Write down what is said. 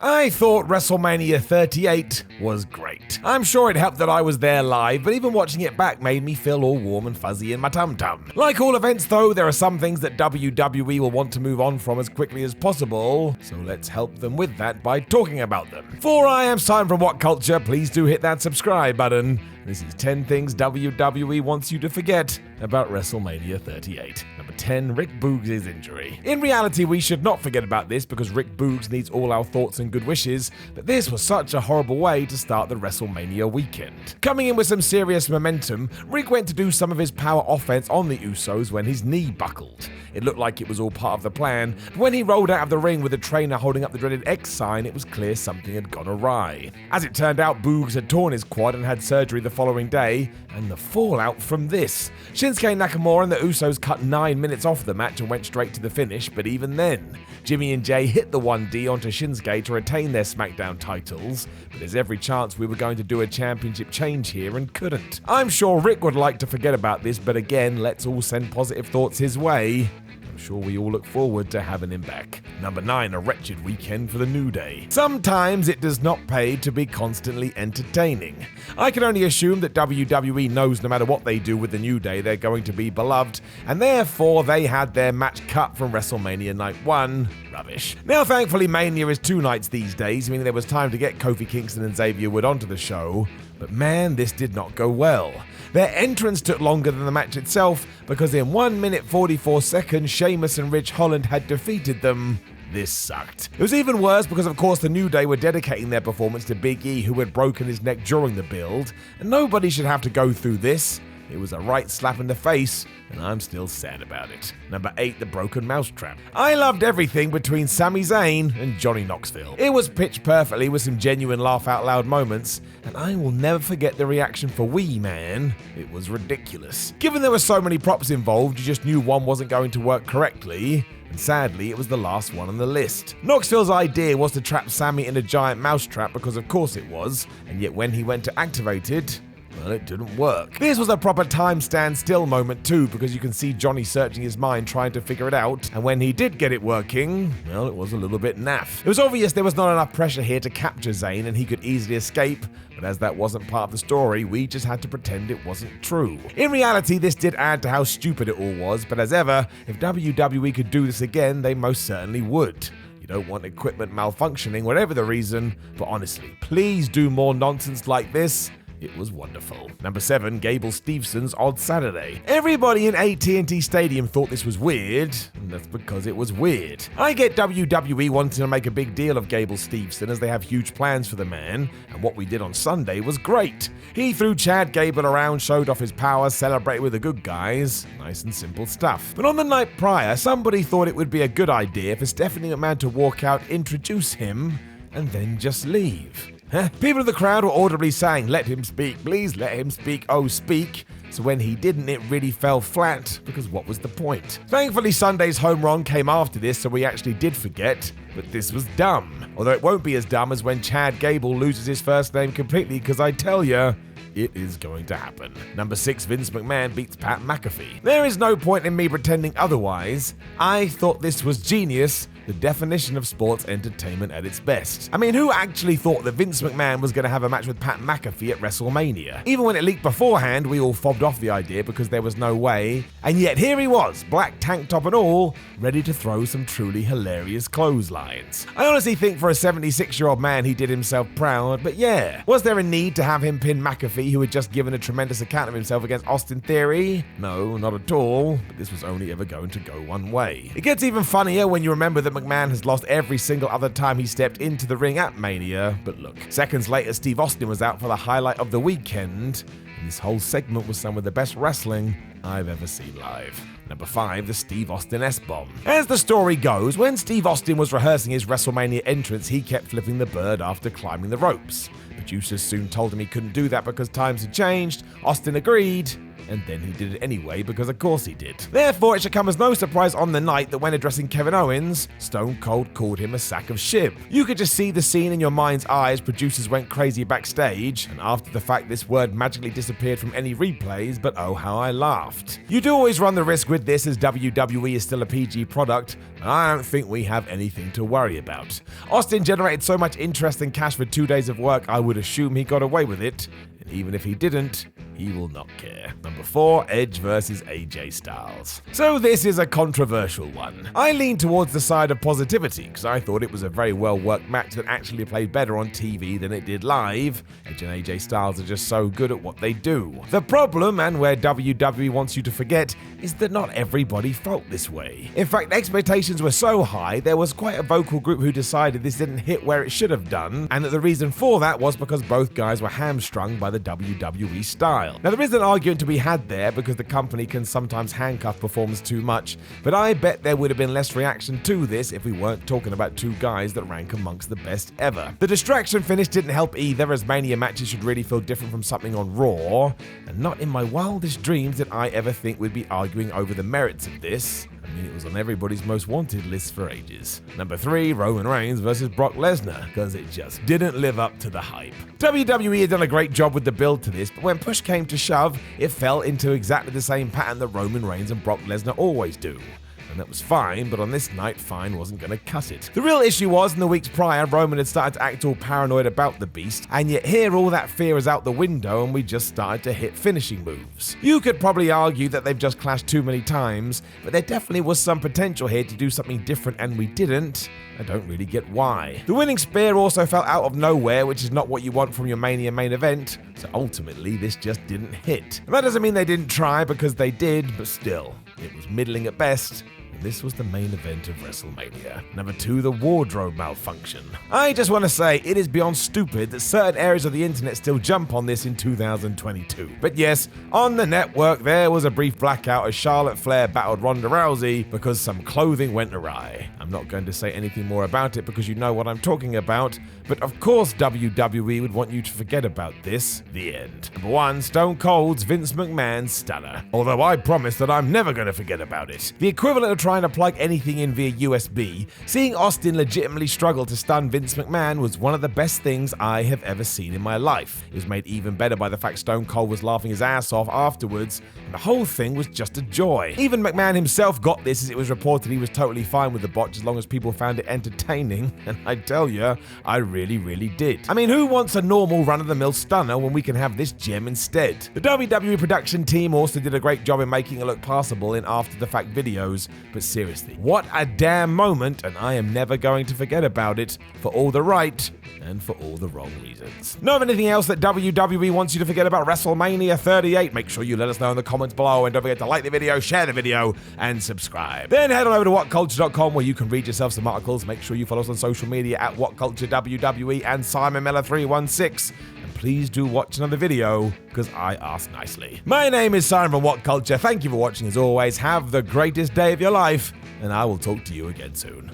I thought WrestleMania 38 was great. I'm sure it helped that I was there live, but even watching it back made me feel all warm and fuzzy in my tum-tum. Like all events though, there are some things that WWE will want to move on from as quickly as possible, so let's help them with that by talking about them. For I am Simon from What Culture, please do hit that subscribe button. This is 10 things WWE wants you to forget about WrestleMania 38. Number 10, Rick Boogs' injury. In reality, we should not forget about this because Rick Boogs needs all our thoughts and good wishes, but this was such a horrible way to start the WrestleMania weekend. Coming in with some serious momentum, Rick went to do some of his power offense on the Usos when his knee buckled. It looked like it was all part of the plan, but when he rolled out of the ring with the trainer holding up the dreaded X sign, it was clear something had gone awry. As it turned out, Boogs had torn his quad and had surgery the following day, and the fallout from this. Shinsuke Nakamura and the Usos cut 9 minutes off the match and went straight to the finish, but even then, Jimmy and Jay hit the 1D onto Shinsuke to retain their SmackDown titles, but there's every chance we were going to do a championship change here and couldn't. I'm sure Rick would like to forget about this, but again, let's all send positive thoughts his way. Sure, we all look forward to having him back. Number 9, a wretched weekend for the New Day. Sometimes it does not pay to be constantly entertaining. I can only assume that WWE knows no matter what they do with the New Day, they're going to be beloved, and therefore they had their match cut from WrestleMania Night 1. Rubbish. Now, thankfully, Mania is 2 nights these days, meaning there was time to get Kofi Kingston and Xavier Wood onto the show, but man, this did not go well. Their entrance took longer than the match itself because in 1 minute 44 seconds, Sheamus and Ridge Holland had defeated them. This sucked. It was even worse because of course the New Day were dedicating their performance to Big E, who had broken his neck during the build, and nobody should have to go through this. It was a right slap in the face, and I'm still sad about it. Number 8, the broken mousetrap. I loved everything between Sami Zayn and Johnny Knoxville. It was pitched perfectly with some genuine laugh-out-loud moments, and I will never forget the reaction for Wee Man. It was ridiculous. Given there were so many props involved, you just knew one wasn't going to work correctly, and sadly, it was the last one on the list. Knoxville's idea was to trap Sami in a giant mousetrap because of course it was, and yet when he went to activate it, well, it didn't work. This was a proper time stand still moment too, because you can see Johnny searching his mind trying to figure it out, and when he did get it working, well, it was a little bit naff. It was obvious there was not enough pressure here to capture Zayn and he could easily escape, but as that wasn't part of the story, we just had to pretend it wasn't true. In reality, this did add to how stupid it all was, but as ever, if WWE could do this again, they most certainly would. You don't want equipment malfunctioning, whatever the reason, but honestly, please do more nonsense like this. It was wonderful. Number 7, Gable Steveson's Odd Saturday. Everybody in AT&T Stadium thought this was weird, and that's because it was weird. I get WWE wanting to make a big deal of Gable Steveson as they have huge plans for the man, and what we did on Sunday was great. He threw Chad Gable around, showed off his power, celebrated with the good guys. Nice and simple stuff. But on the night prior, somebody thought it would be a good idea for Stephanie McMahon to walk out, introduce him, and then just leave. People in the crowd were audibly saying, "Let him speak, please, let him speak, oh speak." So when he didn't, it really fell flat, because what was the point? Thankfully, Sunday's home run came after this, so we actually did forget, but this was dumb. Although it won't be as dumb as when Chad Gable loses his first name completely, because I tell ya, it is going to happen. Number 6, Vince McMahon beats Pat McAfee. There is no point in me pretending otherwise. I thought this was genius, the definition of sports entertainment at its best. I mean, who actually thought that Vince McMahon was going to have a match with Pat McAfee at WrestleMania? Even when it leaked beforehand, we all fobbed off the idea because there was no way. And yet here he was, black tank top and all, ready to throw some truly hilarious clotheslines. I honestly think for a 76-year-old man he did himself proud, but yeah. Was there a need to have him pin McAfee, who had just given a tremendous account of himself against Austin Theory? No, not at all, but this was only ever going to go one way. It gets even funnier when you remember that McMahon has lost every single other time he stepped into the ring at Mania, but look, seconds later Steve Austin was out for the highlight of the weekend, and this whole segment was some of the best wrestling I've ever seen live. Number 5, the Steve Austin S-Bomb. As the story goes, when Steve Austin was rehearsing his WrestleMania entrance, he kept flipping the bird after climbing the ropes. Producers soon told him he couldn't do that because times had changed. Austin agreed, and then he did it anyway because of course he did. Therefore, it should come as no surprise on the night that when addressing Kevin Owens, Stone Cold called him a sack of shit. You could just see the scene in your mind's eye as producers went crazy backstage, and after the fact this word magically disappeared from any replays, but oh how I laughed. You do always run the risk with this as WWE is still a PG product, and I don't think we have anything to worry about. Austin generated so much interest and cash for 2 days of work, I would assume he got away with it, and even if he didn't, he will not care. Number 4, Edge versus AJ Styles. So this is a controversial one. I lean towards the side of positivity because I thought it was a very well worked match that actually played better on TV than it did live. Edge and AJ Styles are just so good at what they do. The problem, and where WWE wants you to forget, is that not everybody felt this way. In fact, expectations were so high, there was quite a vocal group who decided this didn't hit where it should have done, and that the reason for that was because both guys were hamstrung by the WWE style. Now, there is an argument to be had there because the company can sometimes handcuff performers too much, but I bet there would have been less reaction to this if we weren't talking about two guys that rank amongst the best ever. The distraction finish didn't help either, as Mania matches should really feel different from something on Raw, and not in my wildest dreams did I ever think we'd be arguing over the merits of this. I mean, it was on everybody's most wanted list for ages. Number 3, Roman Reigns versus Brock Lesnar, because it just didn't live up to the hype. WWE had done a great job with the build to this, but when push came to shove, it fell into exactly the same pattern that Roman Reigns and Brock Lesnar always do. And that was fine, but on this night, fine wasn't going to cut it. The real issue was, in the weeks prior, Roman had started to act all paranoid about the Beast, and yet here all that fear is out the window and we just started to hit finishing moves. You could probably argue that they've just clashed too many times, but there definitely was some potential here to do something different and we didn't. I don't really get why. The winning spear also fell out of nowhere, which is not what you want from your Mania main event, so ultimately this just didn't hit. And that doesn't mean they didn't try, because they did, but still, it was middling at best. This was the main event of WrestleMania. Number 2, the wardrobe malfunction. I just want to say, it is beyond stupid that certain areas of the internet still jump on this in 2022. But yes, on the network there was a brief blackout as Charlotte Flair battled Ronda Rousey because some clothing went awry. I'm not going to say anything more about it because you know what I'm talking about, but of course WWE would want you to forget about this. The end. Number 1, Stone Cold's Vince McMahon's stunner. Although I promise that I'm never going to forget about it. The equivalent of trying to plug anything in via USB, seeing Austin legitimately struggle to stun Vince McMahon was one of the best things I have ever seen in my life. It was made even better by the fact Stone Cold was laughing his ass off afterwards, and the whole thing was just a joy. Even McMahon himself got this, as it was reported he was totally fine with the botch as long as people found it entertaining, and I tell you, I really did. I mean, who wants a normal run-of-the-mill stunner when we can have this gem instead? The WWE production team also did a great job in making it look passable in after-the-fact videos, but seriously, what a damn moment, and I am never going to forget about it for all the right and for all the wrong reasons. Know of anything else that WWE wants you to forget about WrestleMania 38? Make sure you let us know in the comments below, and don't forget to like the video, share the video, and subscribe. Then head on over to WhatCulture.com where you can read yourself some articles. Make sure you follow us on social media at WhatCultureWWE and SimonMiller316. And please do watch another video, because I asked nicely. My name is Simon from What Culture. Thank you for watching as always. Have the greatest day of your life, and I will talk to you again soon.